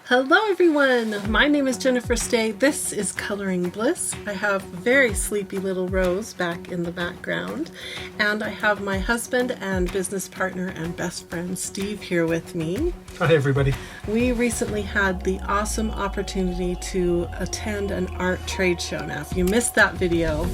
Hello everyone, my name is Jennifer Stae. This is Coloring Bliss. I have very sleepy little Rose back in the background, and I have my husband and business partner and best friend Steve here with me. Hi everybody. We recently had the awesome opportunity to attend an art trade show. Now if you missed that video,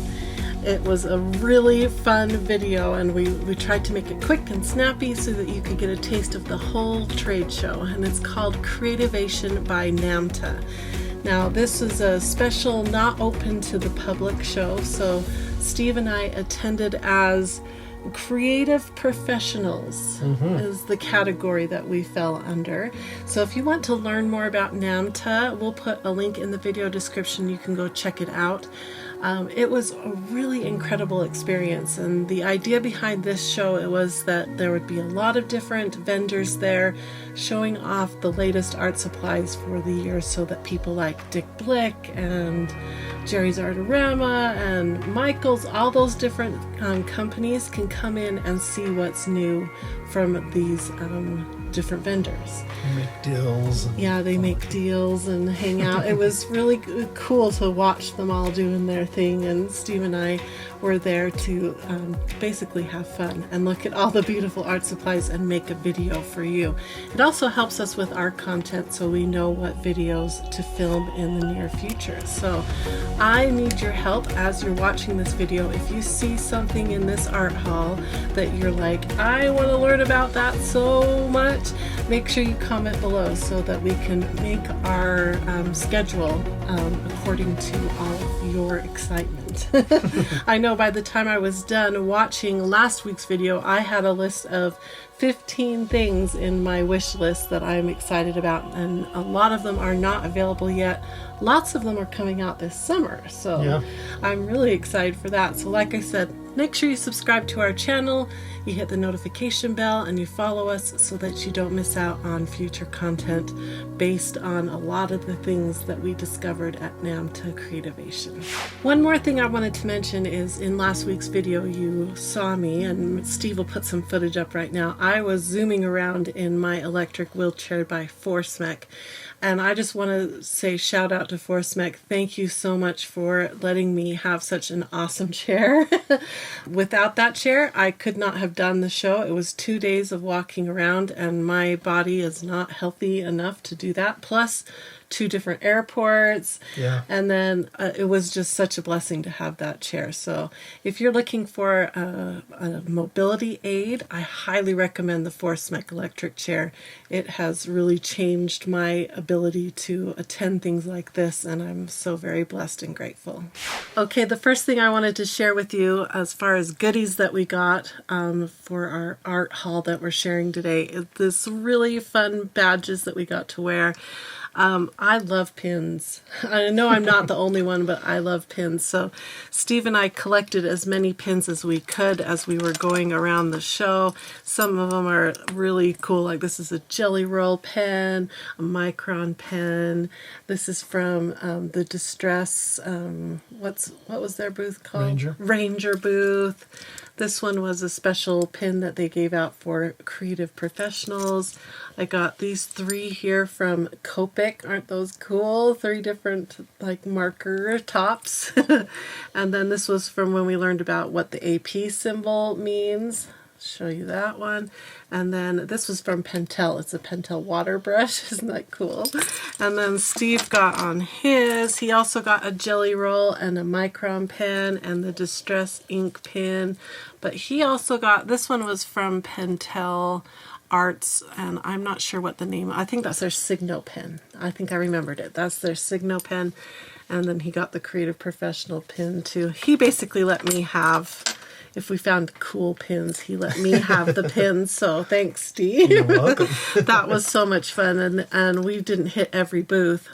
it was a really fun video, and we tried to make it quick and snappy so that you could get a taste of the whole trade show, and it's called Creativation by NAMTA. Now this is a special, not open to the public show, so Steve and I attended as creative professionals is the category that we fell under. So if you want to learn more about NAMTA, we'll put a link in the video description. You can go check it out. It was a really incredible experience, and the idea behind this show was that there would be a lot of different vendors there showing off the latest art supplies for the year, so that people like Dick Blick and Jerry's Artorama and Michael's, all those different companies can come in and see what's new from these different vendors. They make deals. Yeah, they make deals and hang out. It was really cool to watch them all doing their thing, and Steve and I were there to basically have fun and look at all the beautiful art supplies and make a video for you. It also helps us with our content, so we know what videos to film in the near future. So I need your help as you're watching this video. If you see something in this art haul that you're like, I want to learn about that so much, make sure you comment below so that we can make our schedule according to all of your excitement. I know by the time I was done watching last week's video, I had a list of 15 things in my wish list that I'm excited about, and a lot of them are not available yet. Lots of them are coming out this summer, so yeah. I'm really excited for that. So like I said, make sure you subscribe to our channel, you hit the notification bell, and you follow us so that you don't miss out on future content based on a lot of the things that we discovered at NAMTA Creativation. One more thing I wanted to mention is in last week's video you saw me, and Steve will put some footage up right now, I was zooming around in my electric wheelchair by Forcemech. And I just want to say shout out to Forcemech. Thank you so much for letting me have such an awesome chair. Without that chair, I could not have done the show. It was 2 days of walking around, and my body is not healthy enough to do that. Plus 2 different airports. Yeah. And then it was just such a blessing to have that chair. So if you're looking for a mobility aid, I highly recommend the Forcemech electric chair. It has really changed my ability to attend things like this, and I'm so very blessed and grateful. Okay, the first thing I wanted to share with you as far as goodies that we got for our art haul that we're sharing today is this really fun badges that we got to wear. I love pins. I know I'm not the only one, but I love pins. So Steve and I collected as many pins as we could as we were going around the show. Some of them are really cool, like this is a Jelly Roll pen, a Micron pen. This is from the Distress, what was their booth called? Ranger booth. This one was a special pin that they gave out for creative professionals. I got these 3 here from Opaque. Aren't those cool? 3 different like marker tops. And then this was from when we learned about what the AP symbol means. Show you that one. And then this was from Pentel. It's a Pentel water brush. Isn't that cool? And then Steve got on his. He also got a Jelly Roll and a Micron pen and the Distress ink pen. But he also got, this one was from Pentel Arts, and I'm not sure what the name, I think that's their Signo pen. I think I remembered it. That's their Signo pen. And then he got the Creative Professional pin too. He basically let me have, if we found cool pins, he let me have the pins. So thanks, Steve. You're welcome. That was so much fun, and we didn't hit every booth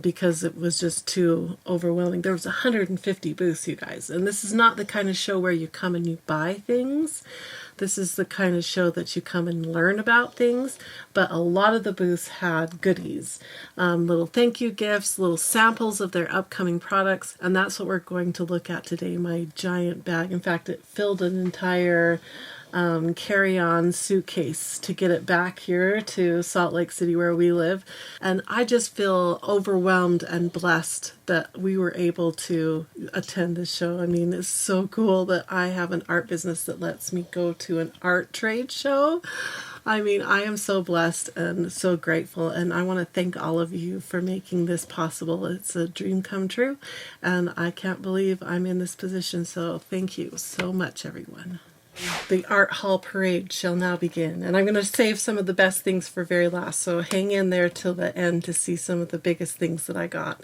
because it was just too overwhelming. There was 150 booths, you guys, and this is not the kind of show where you come and you buy things. This is the kind of show that you come and learn about things, but a lot of the booths had goodies, little thank you gifts, little samples of their upcoming products, and that's what we're going to look at today, my giant bag. In fact, it filled an entire carry-on suitcase to get it back here to Salt Lake City where we live. And I just feel overwhelmed and blessed that we were able to attend this show. I mean, it's so cool that I have an art business that lets me go to an art trade show. I mean, I am so blessed and so grateful, and I want to thank all of you for making this possible. It's a dream come true, and I can't believe I'm in this position, so thank you so much, everyone. The art hall parade shall now begin, and I'm going to save some of the best things for very last, so hang in there till the end to see some of the biggest things that I got.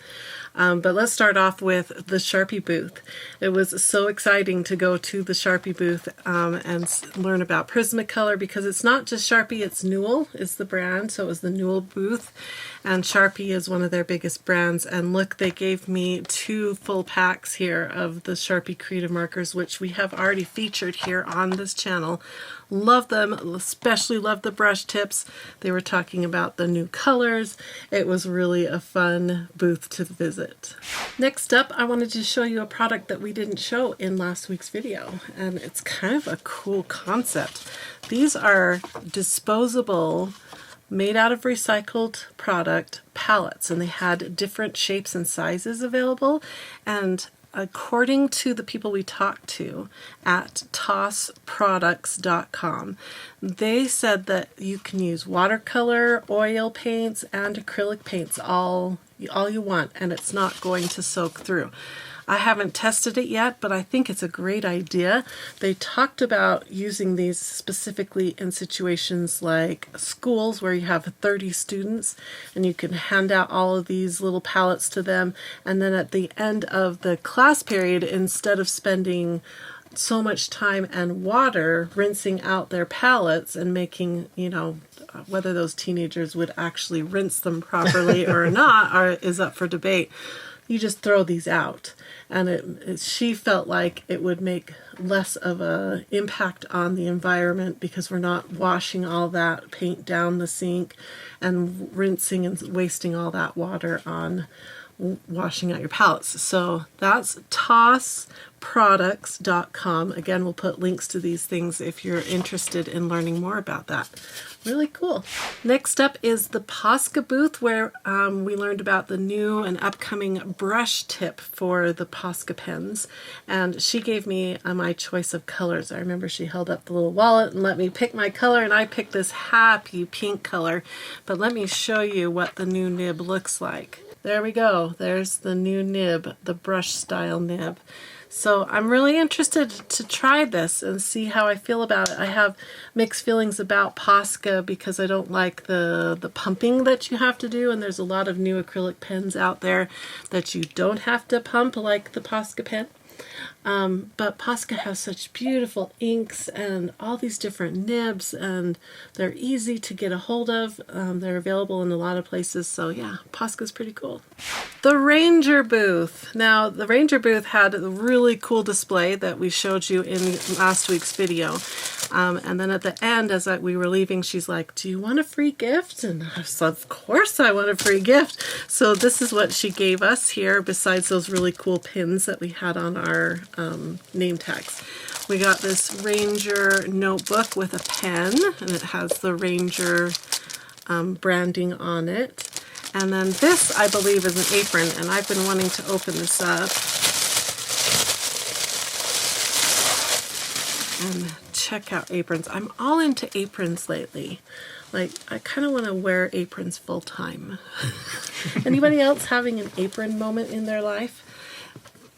But let's start off with the Sharpie booth. It was so exciting to go to the Sharpie booth and learn about Prismacolor, because it's not just Sharpie, it's Newell is the brand, so it was the Newell booth, and Sharpie is one of their biggest brands. And look, they gave me 2 full packs here of the Sharpie Creative Markers, which we have already featured here on this channel. Love them, especially love the brush tips. They were talking about the new colors. It was really a fun booth to visit. Next up, I wanted to show you a product that we didn't show in last week's video, and it's kind of a cool concept. These are disposable, made out of recycled product palettes, and they had different shapes and sizes available. And according to the people we talked to at tossproducts.com, they said that you can use watercolor, oil paints, and acrylic paints all you want, and it's not going to soak through. I haven't tested it yet, but I think it's a great idea. They talked about using these specifically in situations like schools where you have 30 students and you can hand out all of these little palettes to them, and then at the end of the class period, instead of spending so much time and water rinsing out their palettes and making, whether those teenagers would actually rinse them properly or not is up for debate. You just throw these out, and she felt like it would make less of a impact on the environment because we're not washing all that paint down the sink and rinsing and wasting all that water on washing out your palettes. So that's tossproducts.com. Again, we'll put links to these things if you're interested in learning more about that. Really cool. Next up is the Posca booth, where we learned about the new and upcoming brush tip for the Posca pens, and she gave me my choice of colors. I remember she held up the little wallet and let me pick my color, and I picked this happy pink color. But let me show you what the new nib looks like. There we go. There's the new nib, the brush style nib. So I'm really interested to try this and see how I feel about it. I have mixed feelings about Posca because I don't like the pumping that you have to do, and there's a lot of new acrylic pens out there that you don't have to pump like the Posca pen. But Posca has such beautiful inks and all these different nibs, and they're easy to get a hold of. They're available in a lot of places, so yeah, Posca's pretty cool. The Ranger booth. Now, the Ranger booth had a really cool display that we showed you in last week's video. And then at the end, as we were leaving, she's like, "Do you want a free gift?" And I said, "Of course I want a free gift." So this is what she gave us here, besides those really cool pins that we had on our name tags. We got this Ranger notebook with a pen, and it has the Ranger branding on it. And then this, I believe, is an apron, and I've been wanting to open this up and check out aprons. I'm all into aprons lately. Like, I kind of want to wear aprons full time. Anybody else having an apron moment in their life?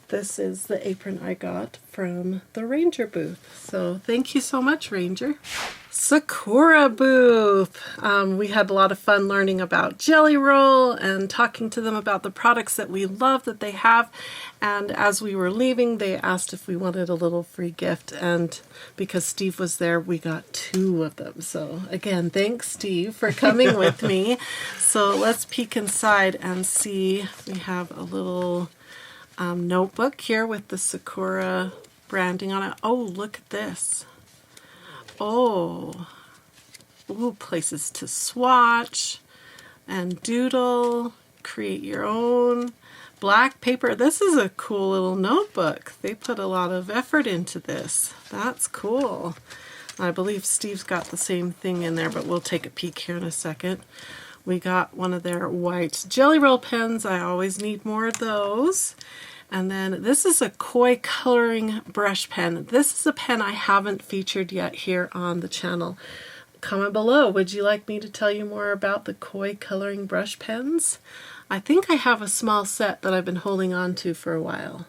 This is the apron I got from the Ranger booth. So thank you so much, Ranger. Sakura booth. We had a lot of fun learning about Jelly Roll and talking to them about the products that we love that they have. And as we were leaving, they asked if we wanted a little free gift. And because Steve was there, we got 2 of them. So again, thanks, Steve, for coming with me. So let's peek inside and see. We have a little notebook here with the Sakura branding on it. Oh, look at this. Oh, ooh, places to swatch and doodle, create your own. Black paper. This is a cool little notebook. They put a lot of effort into this. That's cool. I believe Steve's got the same thing in there, but we'll take a peek here in a second. We got one of their white Jelly Roll pens. I always need more of those. And then this is a koi coloring brush pen. This is a pen I haven't featured yet here on the channel. Comment below, would you like me to tell you more about the koi coloring brush pens? I think I have a small set that I've been holding on to for a while.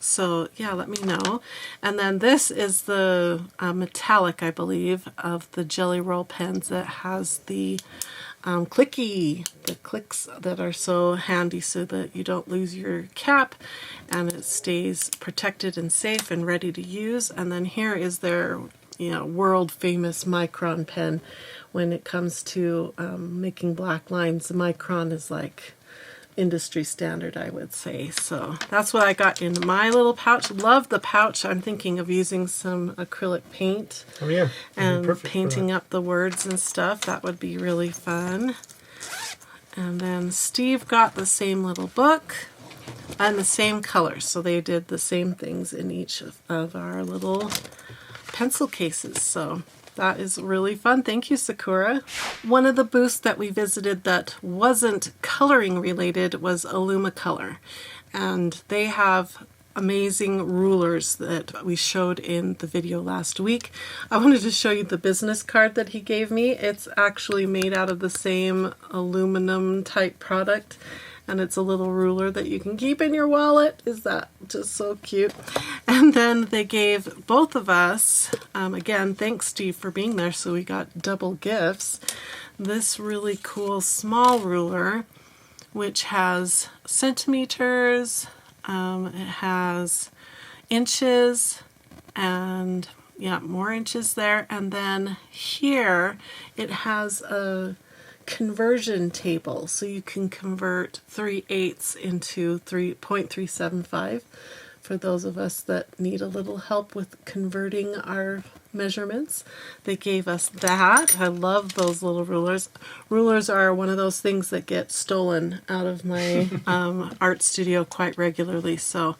So yeah, let me know. And then this is the metallic, I believe, of the Jelly Roll pens that has the clicky, the clicks that are so handy so that you don't lose your cap and it stays protected and safe and ready to use. And then here is their world famous micron pen. When it comes to making black lines, the micron is like industry standard, I would say. So that's what I got in my little pouch. Love the pouch. I'm thinking of using some acrylic paint. Oh yeah, and painting up the words and stuff. That would be really fun. And then Steve got the same little book and the same colors. So they did the same things in each of our little pencil cases. So that is really fun. Thank you, Sakura. One of the booths that we visited that wasn't coloring related was Alumicolor. And they have amazing rulers that we showed in the video last week. I wanted to show you the business card that he gave me. It's actually made out of the same aluminum type product. And it's a little ruler that you can keep in your wallet. Is that just so cute? And then they gave both of us, again, thanks Steve for being there, so we got double gifts, this really cool small ruler, which has centimeters, it has inches, and yeah, more inches there. And then here it has a conversion table, so you can convert 3/8 into 3.375 for those of us that need a little help with converting our measurements. They gave us that. I love those little rulers. Rulers are one of those things that get stolen out of my art studio quite regularly, so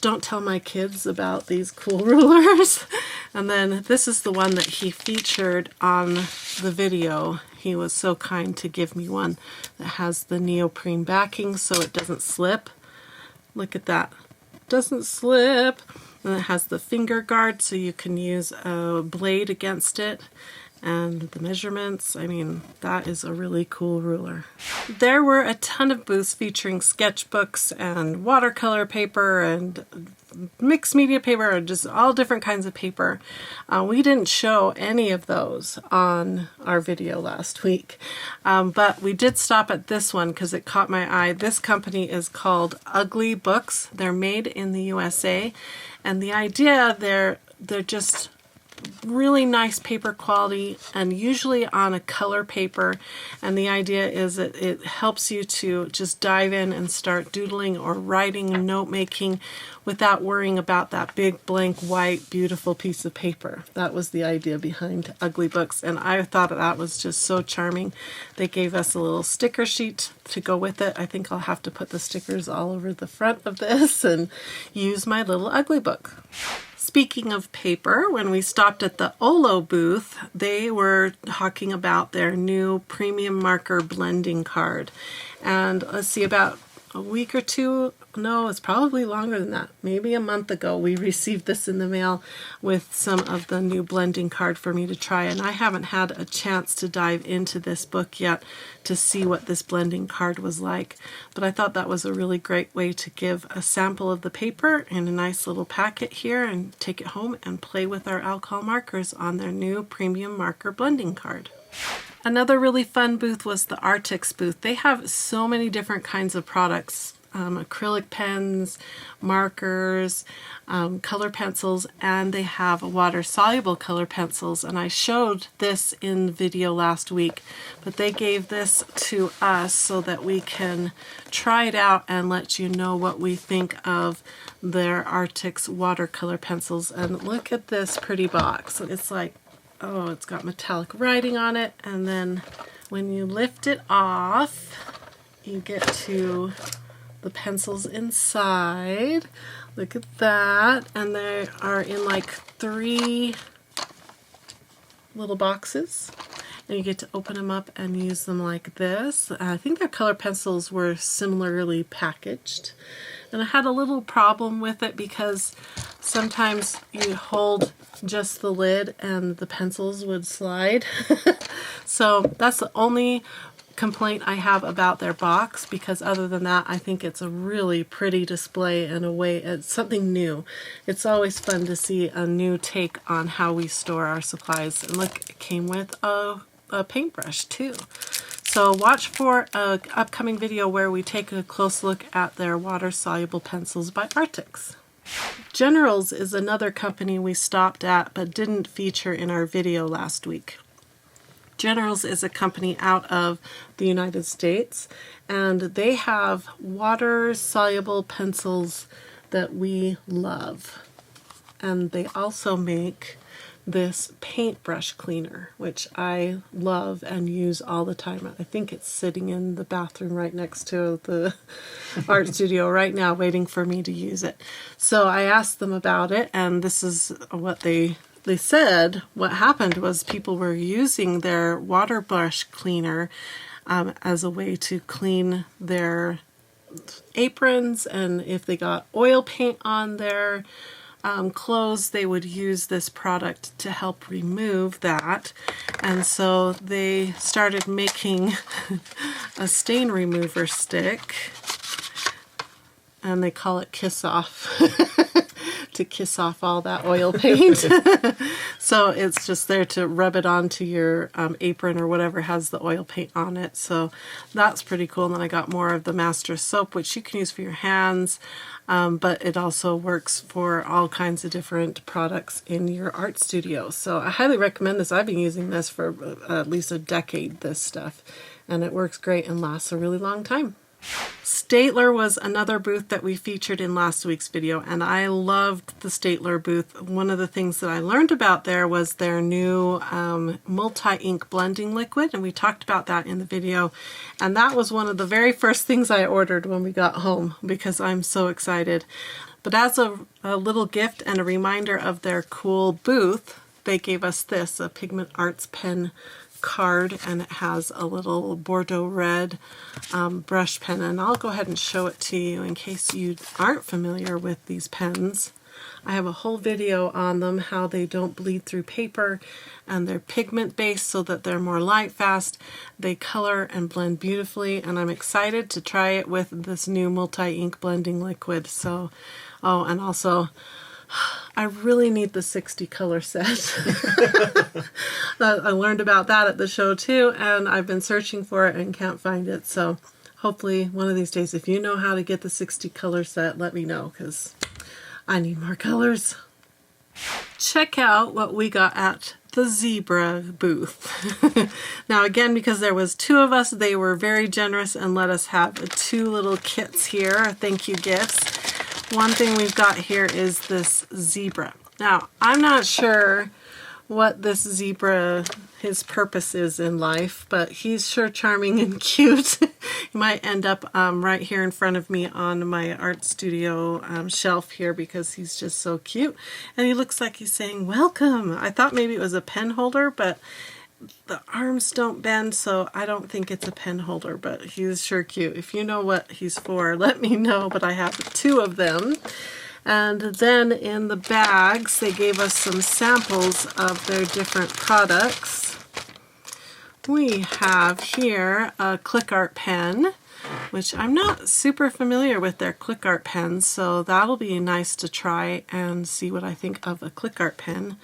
don't tell my kids about these cool rulers. And then this is the one that he featured on the video. He was so kind to give me one that has the neoprene backing so it doesn't slip. Look at that. Doesn't slip. And it has the finger guard so you can use a blade against it. And the measurements, I mean, that is a really cool ruler. There were a ton of booths featuring sketchbooks and watercolor paper and mixed media paper, and just all different kinds of paper. We didn't show any of those on our video last week, but we did stop at this one because it caught my eye. This company is called UglyBooks. They're made in the USA, and the idea, they're just really nice paper quality and usually on a color paper, and the idea is that it helps you to just dive in and start doodling or writing, note making without worrying about that big blank white beautiful piece of paper. That was the idea behind UglyBooks, and I thought that was just so charming. They gave us a little sticker sheet to go with it. I think I'll have to put the stickers all over the front of this and use my little UglyBook. Speaking of paper, when we stopped at the Olo booth, they were talking about their new premium marker blending card. And let's see, about a week or two, no, it's probably longer than that, maybe a month ago, we received this in the mail with some of the new blending card for me to try, and I haven't had a chance to dive into this book yet to see what this blending card was like, but I thought that was a really great way to give a sample of the paper in a nice little packet here and take it home and play with our alcohol markers on their new premium marker blending card. Another really fun booth was the Arrtx booth. They have so many different kinds of products, acrylic pens, markers, color pencils, and they have water-soluble color pencils. And I showed this in the video last week, but they gave this to us so that we can try it out and let you know what we think of their Arrtx watercolor pencils. And look at this pretty box. It's like, oh, it's got metallic writing on it, and then when you lift it off, you get to the pencils inside. Look at that. And they are in like three little boxes, and you get to open them up and use them like this. I think their color pencils were similarly packaged, and I had a little problem with it because sometimes you hold just the lid and the pencils would slide. So that's the only complaint I have about their box, because other than that, I think it's a really pretty display and a way, it's something new. It's always fun to see a new take on how we store our supplies. And look, it came with a paintbrush too. So watch for an upcoming video where we take a close look at their water-soluble pencils by Arrtx. Generals is another company we stopped at but didn't feature in our video last week. Generals is a company out of the United States, and they have water-soluble pencils that we love. And they also make this paintbrush cleaner, which I love and use all the time. I think it's sitting in the bathroom right next to the art studio right now, waiting for me to use it. So I asked them about it, and this is what they said. What happened was people were using their water brush cleaner as a way to clean their aprons, and if they got oil paint on their clothes, they would use this product to help remove that. And so they started making a stain remover stick, and they call it Kiss Off. To kiss off all that oil paint. So it's just there to rub it onto your apron or whatever has the oil paint on it. So that's pretty cool. And then I got more of the Master Soap, which you can use for your hands, but it also works for all kinds of different products in your art studio. So I highly recommend this. I've been using this for at least a decade, this stuff, and it works great and lasts a really long time. Staedtler was another booth that we featured in last week's video, and I loved the Staedtler booth. One of the things that I learned about there was their new multi-ink blending liquid, and we talked about that in the video. And that was one of the very first things I ordered when we got home, because I'm so excited. But as a little gift and a reminder of their cool booth, they gave us this, a Pigment Arts pen card, and it has a little Bordeaux red brush pen, and I'll go ahead and show it to you in case you aren't familiar with these pens. I have a whole video on them, how they don't bleed through paper, and they're pigment based so that they're more light fast. They color and blend beautifully, and I'm excited to try it with this new multi-ink blending liquid. So, oh, and also I really need the 60 color set. I learned about that at the show too, and I've been searching for it and can't find it. So hopefully one of these days, if you know how to get the 60 color set, let me know, because I need more colors. Check out what we got at the zebra booth. Now again, because there was two of us, they were very generous and let us have two little kits here, thank you gifts. One thing we've got here is this zebra. Now, I'm not sure what this zebra, his purpose is in life, but he's sure charming and cute. He might end up right here in front of me on my art studio shelf here, because he's just so cute. And he looks like he's saying, welcome. I thought maybe it was a pen holder, but the arms don't bend, so I don't think it's a pen holder, but he's sure cute. If you know what he's for, let me know, but I have two of them. And then in the bags, they gave us some samples of their different products. We have here a click art pen, which I'm not super familiar with their click art pens, so that'll be nice to try and see what I think of a click art pen.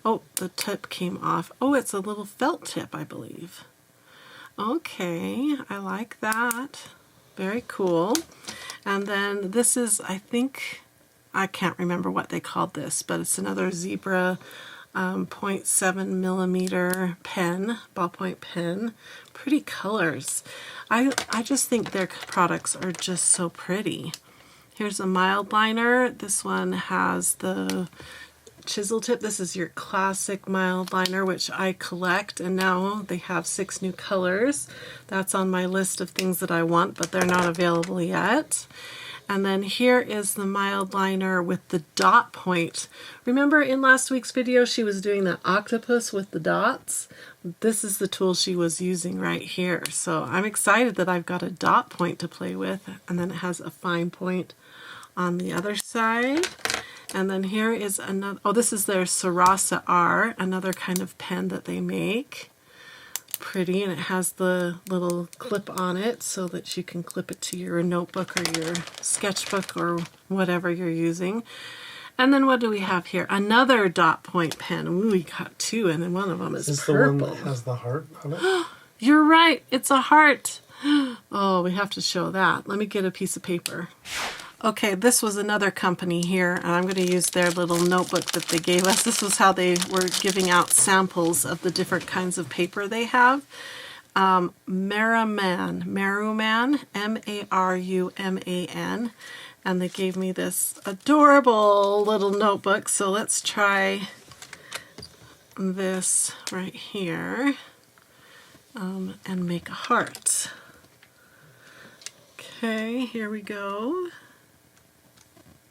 Oh, the tip came off. Oh, it's a little felt tip, I believe. Okay, I like that. Very cool. And then this is, I think, I can't remember what they called this, but it's another zebra 0.7 millimeter pen, ballpoint pen. Pretty colors. I just think their products are just so pretty. Here's a mild liner. This one has the chisel tip. This is your classic mild liner, which I collect, and now they have 6 new colors. That's on my list of things that I want, but they're not available yet. And then here is the mild liner with the dot point. Remember in last week's video she was doing that octopus with the dots? This is the tool she was using right here. So I'm excited that I've got a dot point to play with, and then it has a fine point on the other side. And then here is another, oh, this is their Sarasa R, another kind of pen that they make. Pretty, and it has the little clip on it so that you can clip it to your notebook or your sketchbook or whatever you're using. And then what do we have here? Another dot point pen. Ooh, we got two, and then one of them is purple. Is this the one that has the heart on it? You're right, it's a heart. Oh, we have to show that. Let me get a piece of paper. Okay, this was another company here, and I'm going to use their little notebook that they gave us. This was how they were giving out samples of the different kinds of paper they have. Maruman, M-A-R-U-M-A-N, and they gave me this adorable little notebook. So let's try this right here and make a heart. Okay, here we go.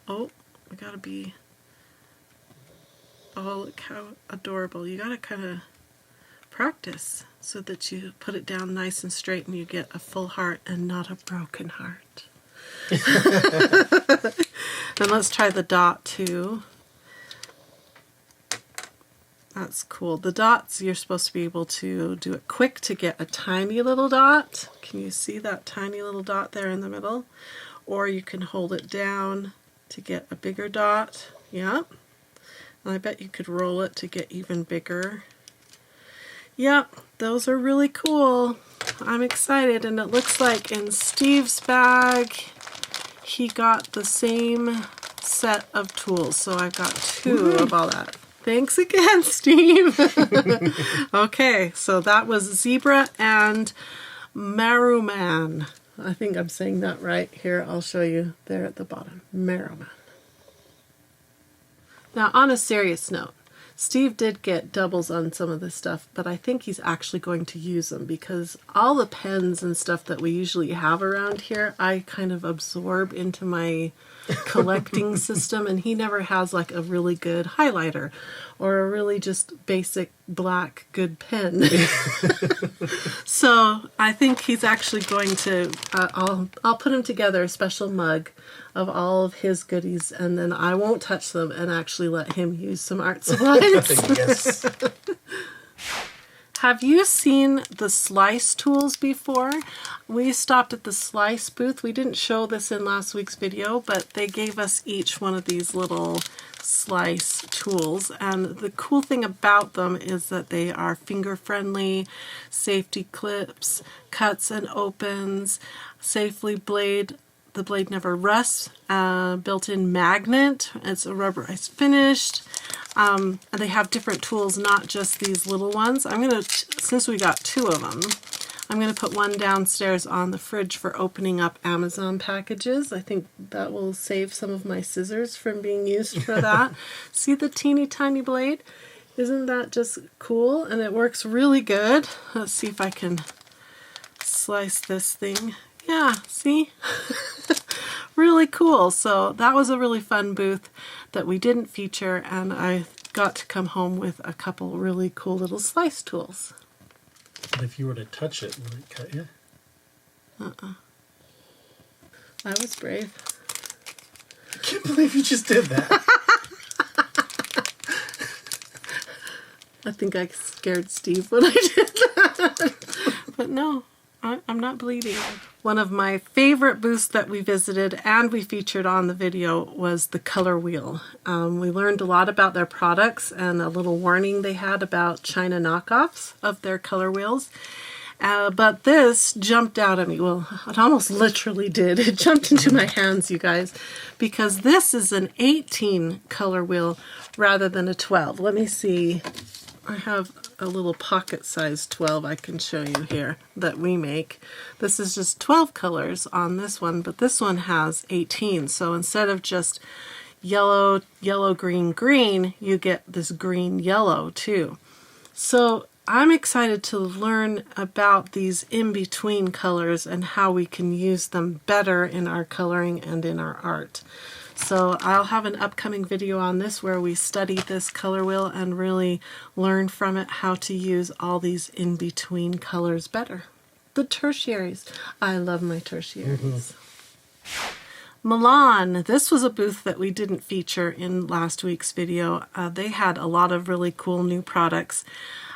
Oh, we gotta be, oh, look how adorable. You gotta kind of practice so that you put it down nice and straight and you get a full heart and not a broken heart. Then let's try the dot too. That's cool. The dots, you're supposed to be able to do it quick to get a tiny little dot. Can you see that tiny little dot there in the middle? Or you can hold it down to get a bigger dot. Yep. And I bet you could roll it to get even bigger. Yep, those are really cool. I'm excited, and it looks like in Steve's bag he got the same set of tools. So I've got two of all that. Thanks again, Steve. Okay, so that was Zebra and Maruman. I think I'm saying that right. Here, I'll show you there at the bottom. Maruman. Now, on a serious note, Steve did get doubles on some of this stuff, but I think he's actually going to use them because all the pens and stuff that we usually have around here, I kind of absorb into my collecting system, and he never has like a really good highlighter or a really just basic black good pen. So I think he's actually going to, I'll put him together a special mug of all of his goodies, and then I won't touch them and actually let him use some art supplies. Yes. Have you seen the slice tools before? We stopped at the slice booth. We didn't show this in last week's video, but they gave us each one of these little slice tools. And the cool thing about them is that they are finger friendly, safety clips, cuts and opens, safely blade. The blade never rusts, built-in magnet. It's a rubberized finished. And they have different tools, not just these little ones. I'm gonna, since we got two of them, I'm gonna put one downstairs on the fridge for opening up Amazon packages. I think that will save some of my scissors from being used for that. See the teeny tiny blade? Isn't that just cool? And it works really good. Let's see if I can slice this thing. Yeah, see? Really cool. So that was a really fun booth that we didn't feature, and I got to come home with a couple really cool little slice tools. But if you were to touch it, would it cut you? I was brave. I can't believe you just did that. I think I scared Steve when I did that. But no, I'm not bleeding. One of my favorite booths that we visited and we featured on the video was the Color Wheel. We learned a lot about their products and a little warning they had about China knockoffs of their color wheels. But this jumped out at me. Well, it almost literally did. It jumped into my hands, you guys, because this is an 18 color wheel rather than a 12. Let me see. I have a little pocket-sized 12 I can show you here that we make. This is just 12 colors on this one, but this one has 18. So instead of just yellow, yellow, green, green, you get this green, yellow too. So I'm excited to learn about these in-between colors and how we can use them better in our coloring and in our art. So I'll have an upcoming video on this where we study this color wheel and really learn from it how to use all these in-between colors better. The tertiaries. I love my tertiaries. Milan. This was a booth that we didn't feature in last week's video. They had a lot of really cool new products.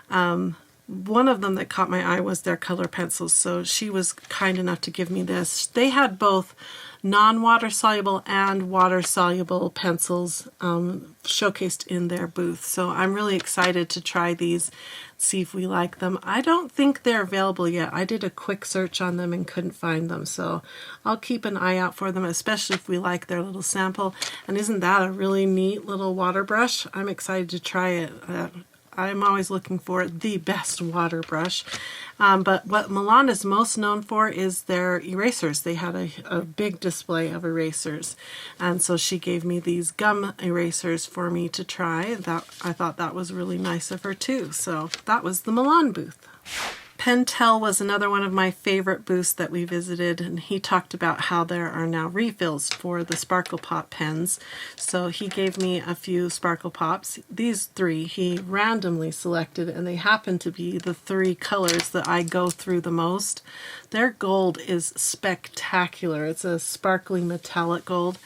One of them that caught my eye was their color pencils, so she was kind enough to give me this. They had both non-water soluble and water soluble pencils showcased in their booth, so I'm really excited to try these, see if we like them. I don't think they're available yet. I did a quick search on them and couldn't find them, so I'll keep an eye out for them, especially if we like their little sample. And isn't that a really neat little water brush? I'm excited to try it. I'm always looking for the best water brush. But what Milan is most known for is their erasers. They had a big display of erasers. And so she gave me these gum erasers for me to try. I thought that was really nice of her too. So that was the Milan booth. Pentel was another one of my favorite booths that we visited, and he talked about how there are now refills for the Sparkle Pop pens. So he gave me a few Sparkle Pops. These three he randomly selected, and they happen to be the three colors that I go through the most. Their gold is spectacular. It's a sparkly metallic gold.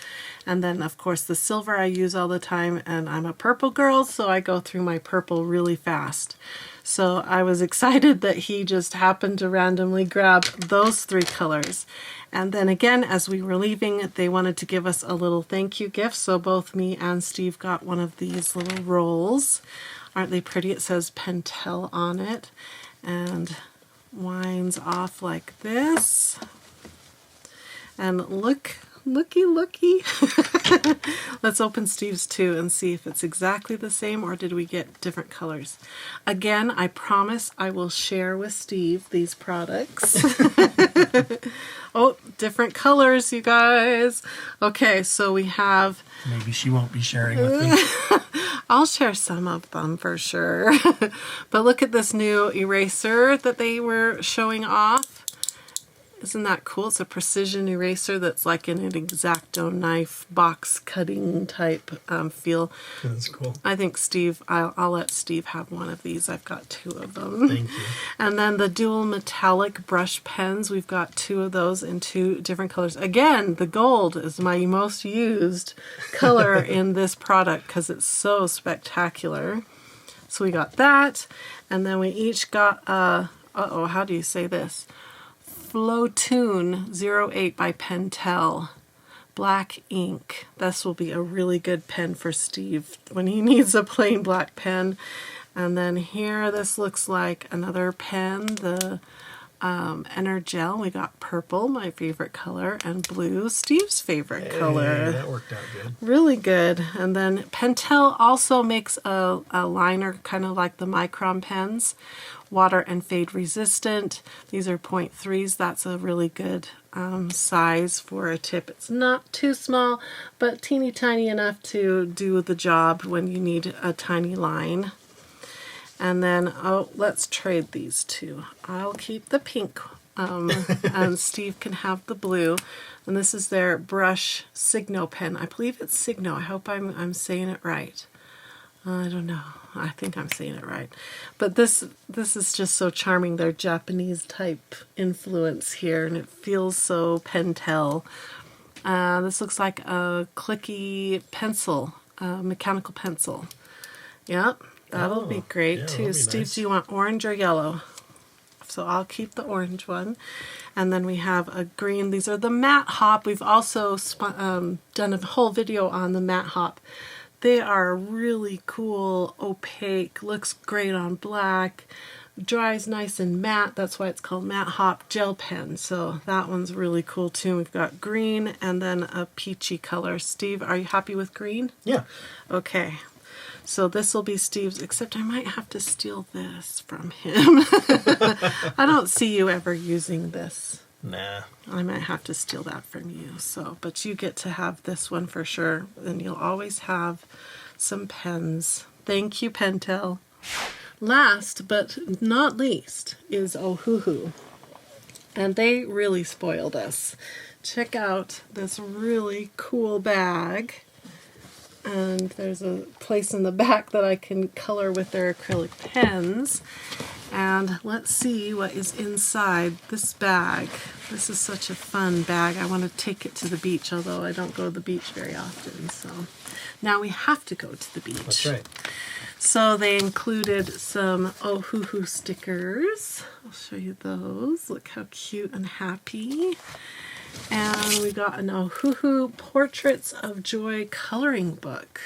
And then, of course, the silver I use all the time, and I'm a purple girl, so I go through my purple really fast. So I was excited that he just happened to randomly grab those three colors. And then again, as we were leaving, they wanted to give us a little thank you gift, so both me and Steve got one of these little rolls. Aren't they pretty? It says Pentel on it, and winds off like this. And looky. Let's open Steve's too and see if it's exactly the same or did we get different colors. Again, I promise I will share with Steve these products. Oh, different colors, you guys. Okay, so we have... Maybe she won't be sharing with me. I'll share some of them for sure. But look at this new eraser that they were showing off. Isn't that cool? It's a precision eraser that's like in an X-Acto knife box cutting type feel. That's cool. I think Steve, I'll let Steve have one of these. I've got two of them. Thank you. And then the dual metallic brush pens. We've got two of those in two different colors. Again, the gold is my most used color in this product because it's so spectacular. So we got that. And then we each got, how do you say this? Flotoon 08 by Pentel. Black ink. This will be a really good pen for Steve when he needs a plain black pen. And then here, this looks like another pen, the Energel. We got purple, my favorite color, and blue, Steve's favorite color. That worked out good. Really good. And then Pentel also makes a liner kind of like the Micron pens. Water and fade resistant. These are 0.3s. That's a really good size for a tip. It's not too small, but teeny tiny enough to do the job when you need a tiny line. And then, let's trade these two. I'll keep the pink, and Steve can have the blue. And this is their brush Signo pen. I believe it's Signo. I hope I'm saying it right. I don't know. I think I'm saying it right. But this is just so charming. Their Japanese type influence here, and it feels so Pentel. This looks like a clicky pencil, mechanical pencil. Yep, that'll be great too. Steve, nice. Do you want orange or yellow? So I'll keep the orange one. And then we have a green. These are the MATTEHOP. We've also done a whole video on the MATTEHOP. They are really cool, opaque, looks great on black, dries nice and matte. That's why it's called MATTEHOP gel pen. So that one's really cool too. We've got green and then a peachy color. Steve, are you happy with green? Yeah. Okay. So this will be Steve's, except I might have to steal this from him. I don't see you ever using this. Nah. I might have to steal that from you. So, but you get to have this one for sure. And you'll always have some pens. Thank you, Pentel. Last but not least is Ohuhu. And they really spoiled us. Check out this really cool bag. And there's a place in the back that I can color with their acrylic pens. And let's see what is inside this bag. This is such a fun bag. I want to take it to the beach, although I don't go to the beach very often. So now we have to go to the beach. That's right. So they included some Ohuhu stickers. I'll show you those. Look how cute and happy. And we got an Ohuhu Portraits of Joy coloring book.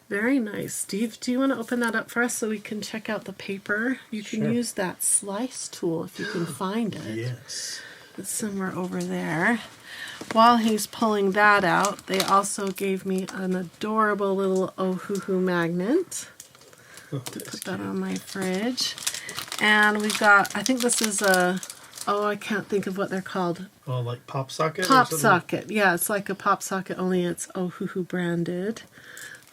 Very nice. Steve, do you want to open that up for us so we can check out the paper? You can Sure. use that slice tool if you can find it. Yes. It's somewhere over there. While he's pulling that out, they also gave me an adorable little Ohuhu magnet Oh, to that's put that cute. on my fridge. And we've got, I think this is a, oh, I can't think of what they're called. Oh, like pop socket? or Pop something? socket. Yeah, it's like a pop socket, only it's Ohuhu branded.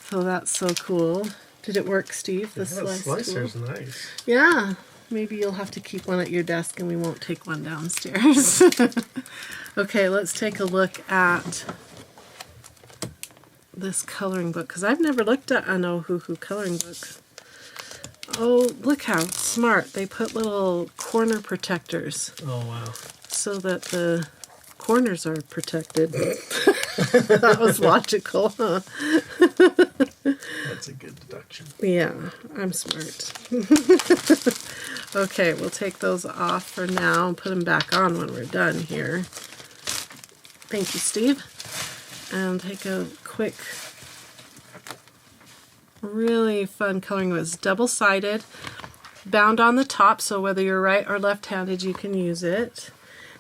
So that's so cool. Did it work, Steve? The Yeah, slice slicer's tool? nice. Yeah. Maybe you'll have to keep one at your desk and we won't take one downstairs. Okay, let's take a look at this coloring book, because I've never looked at an Ohuhu coloring book. Oh, look how smart. They put little corner protectors Oh, wow. so that the corners are protected. That was logical, huh? That's a good deduction. Yeah, I'm smart. Okay, we'll take those off for now and put them back on when we're done here. Thank you, Steve. And take a quick, really fun coloring. It was double-sided, bound on the top, so whether you're right or left-handed, you can use it.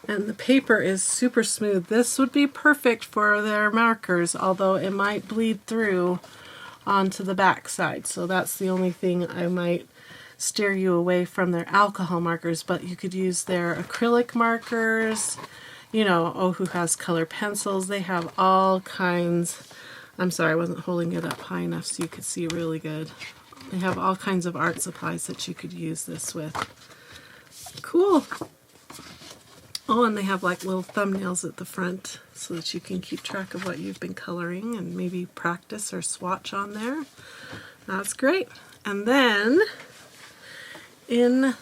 And the paper is super smooth. This would be perfect for their markers, although it might bleed through onto the back side. So that's the only thing I might steer you away from their alcohol markers, but you could use their acrylic markers. You know, Ohuhu has color pencils. They have all kinds. I'm sorry, I wasn't holding it up high enough so you could see really good. They have all kinds of art supplies that you could use this with. Cool. Oh, and they have like little thumbnails at the front so that you can keep track of what you've been coloring and maybe practice or swatch on there. That's great. And then in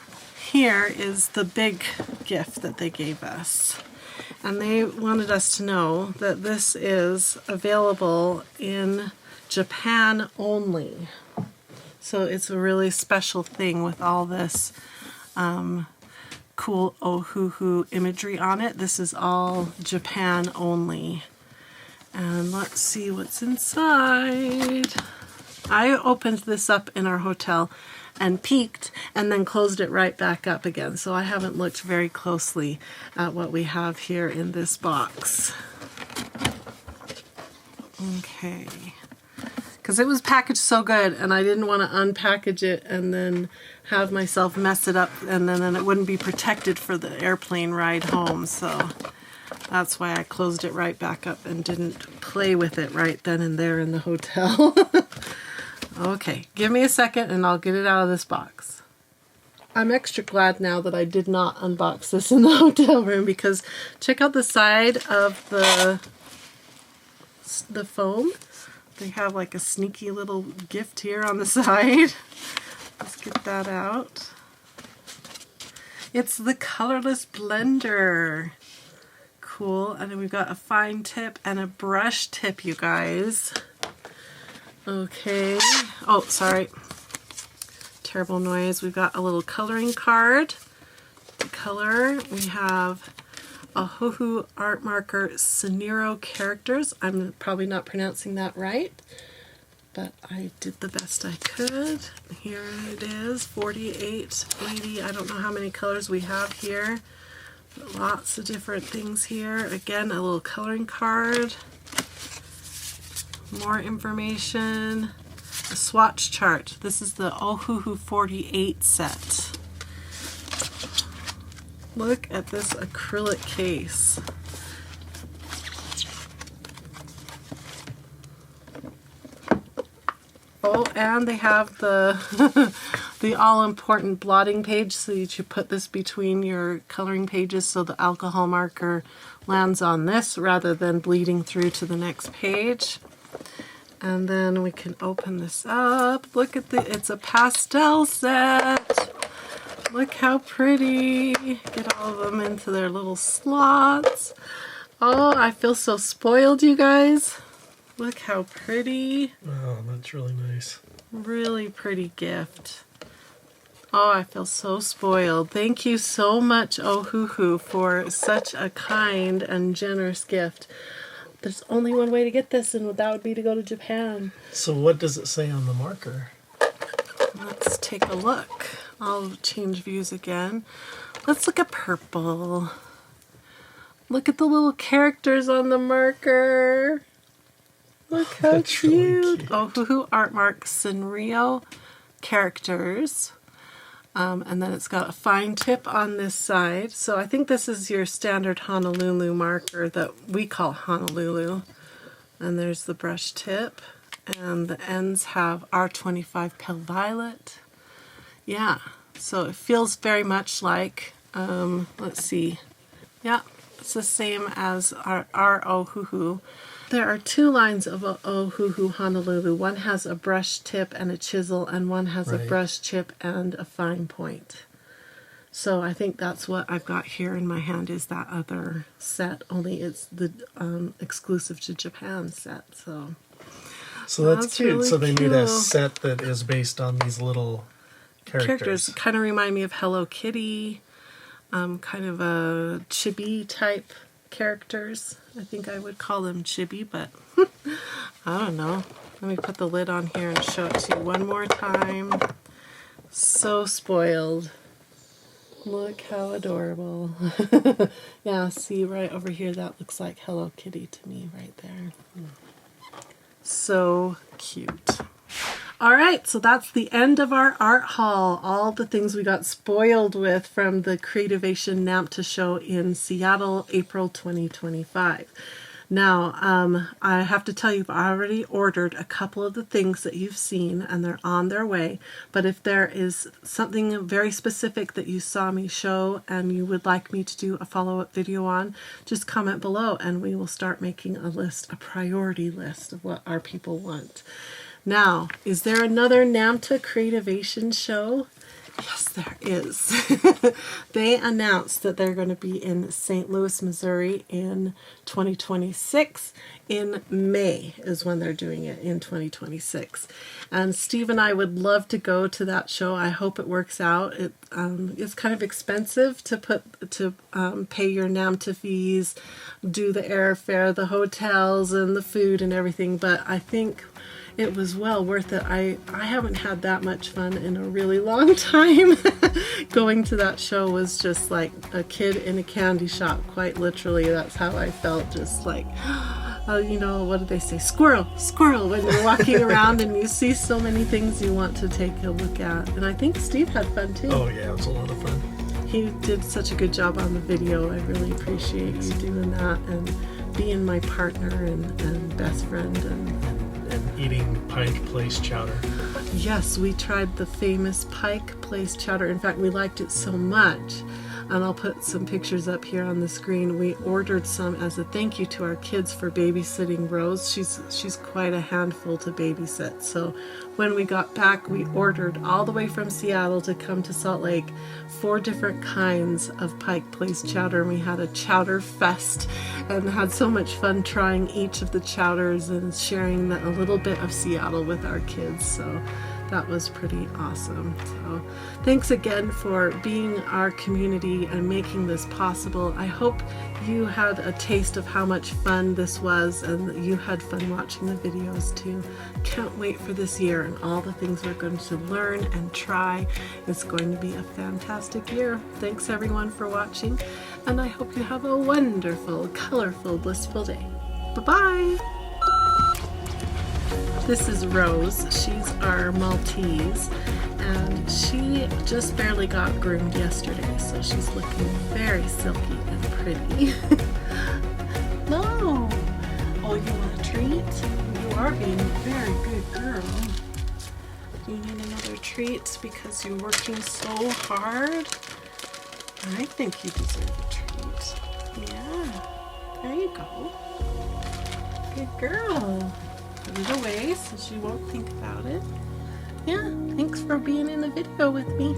here is the big gift that they gave us. And they wanted us to know that this is available in Japan only. So it's a really special thing with all this cool Ohuhu imagery on it. This is all Japan only. And let's see what's inside. I opened this up in our hotel and peeked and then closed it right back up again. So I haven't looked very closely at what we have here in this box. Okay. Because it was packaged so good and I didn't want to unpackage it and then have myself mess it up and then it wouldn't be protected for the airplane ride home. So that's why I closed it right back up and didn't play with it right then and there in the hotel. Okay, give me a second and I'll get it out of this box. I'm extra glad now that I did not unbox this in the hotel room, because check out the side of the foam. They have like a sneaky little gift here on the side. Let's get that out. It's the colorless blender. Cool. And then we've got a fine tip and a brush tip, you guys. Okay. Oh, sorry. Terrible noise. We've got a little coloring card. The color. We have Ohuhu art marker Sonero characters. I'm probably not pronouncing that right, but I did the best I could. Here it is, 48, 80. I don't know how many colors we have here, but lots of different things here. Again, a little coloring card. More information. A swatch chart. This is the Ohuhu 48 set. Look at this acrylic case. Oh, and they have the the all-important blotting page, so you should put this between your coloring pages so the alcohol marker lands on this rather than bleeding through to the next page. And then we can open this up. Look at it's a pastel set. Look how pretty. Get all of them into their little slots. Oh, I feel so spoiled, you guys. Look how pretty. Oh, that's really nice. Really pretty gift. Oh, I feel so spoiled. Thank you so much, Ohuhu, for such a kind and generous gift. There's only one way to get this, and that would be to go to Japan. So what does it say on the marker? Let's take a look. I'll change views again. Let's look at purple. Look at the little characters on the marker. Look how That's cute. really cute. Ohuhu Artmark Sanrio characters. And then it's got a fine tip on this side. So I think this is your standard Honolulu marker that we call Honolulu. And there's the brush tip. And the ends have R25 Pale Violet. Yeah, so it feels very much like, let's see. Yeah, it's the same as our Ohuhu. There are two lines of Ohuhu Honolulu. One has a brush tip and a chisel, and one has a brush tip and a fine point. So I think that's what I've got here in my hand is that other set, only it's the exclusive to Japan set. So that's cute. really so they made a cute. set that is based on these little characters. Kind of remind me of Hello Kitty, kind of a chibi type characters. I think I would call them chibi, but I don't know. Let me put the lid on here and show it to you one more time. So spoiled. Look how adorable. Yeah, see right over here, that looks like Hello Kitty to me right there. So cute. All right, so that's the end of our art haul. All the things we got spoiled with from the Creativation NAMTA show in Seattle, April 2025. Now, I have to tell you, I've already ordered a couple of the things that you've seen, and they're on their way. But if there is something very specific that you saw me show and you would like me to do a follow-up video on, just comment below and we will start making a list, a priority list of what our people want. Now, is there another NAMTA Creativation show? Yes, there is. They announced that they're going to be in St. Louis, Missouri in 2026. In May is when they're doing it, in 2026. And Steve and I would love to go to that show. I hope it works out. It's kind of expensive to pay your NAMTA fees, do the airfare, the hotels, and the food and everything. But I think it was well worth it. I haven't had that much fun in a really long time. Going to that show was just like a kid in a candy shop, quite literally. That's how I felt, just like, you know, what did they say? Squirrel, squirrel, when you're walking around and you see so many things you want to take a look at. And I think Steve had fun too. Oh yeah, it was a lot of fun. He did such a good job on the video. I really appreciate you doing that and being my partner and best friend and eating Pike Place chowder. yes, we tried the famous Pike Place chowder. In fact, we liked it so much, and I'll put some pictures up here on the screen. We ordered some as a thank you to our kids for babysitting Rose. She's quite a handful to babysit. So when we got back, we ordered all the way from Seattle to come to Salt Lake 4 different kinds of Pike Place chowder, and we had a chowder fest and had so much fun trying each of the chowders and sharing a little bit of Seattle with our kids. So that was pretty awesome. So thanks again for being our community and making this possible. I hope you had a taste of how much fun this was and that you had fun watching the videos too. Can't wait for this year and all the things we're going to learn and try. It's going to be a fantastic year. Thanks everyone for watching, and I hope you have a wonderful, colorful, blissful day. Bye-bye! This is Rose. She's our Maltese, and she just barely got groomed yesterday, so she's looking very silky and pretty. No! Oh, you want a treat? You are being a very good girl. You need another treat because you're working so hard. I think you deserve a treat. Yeah. There you go. Good girl. Put it away so she won't think about it. Yeah, thanks for being in the video with me.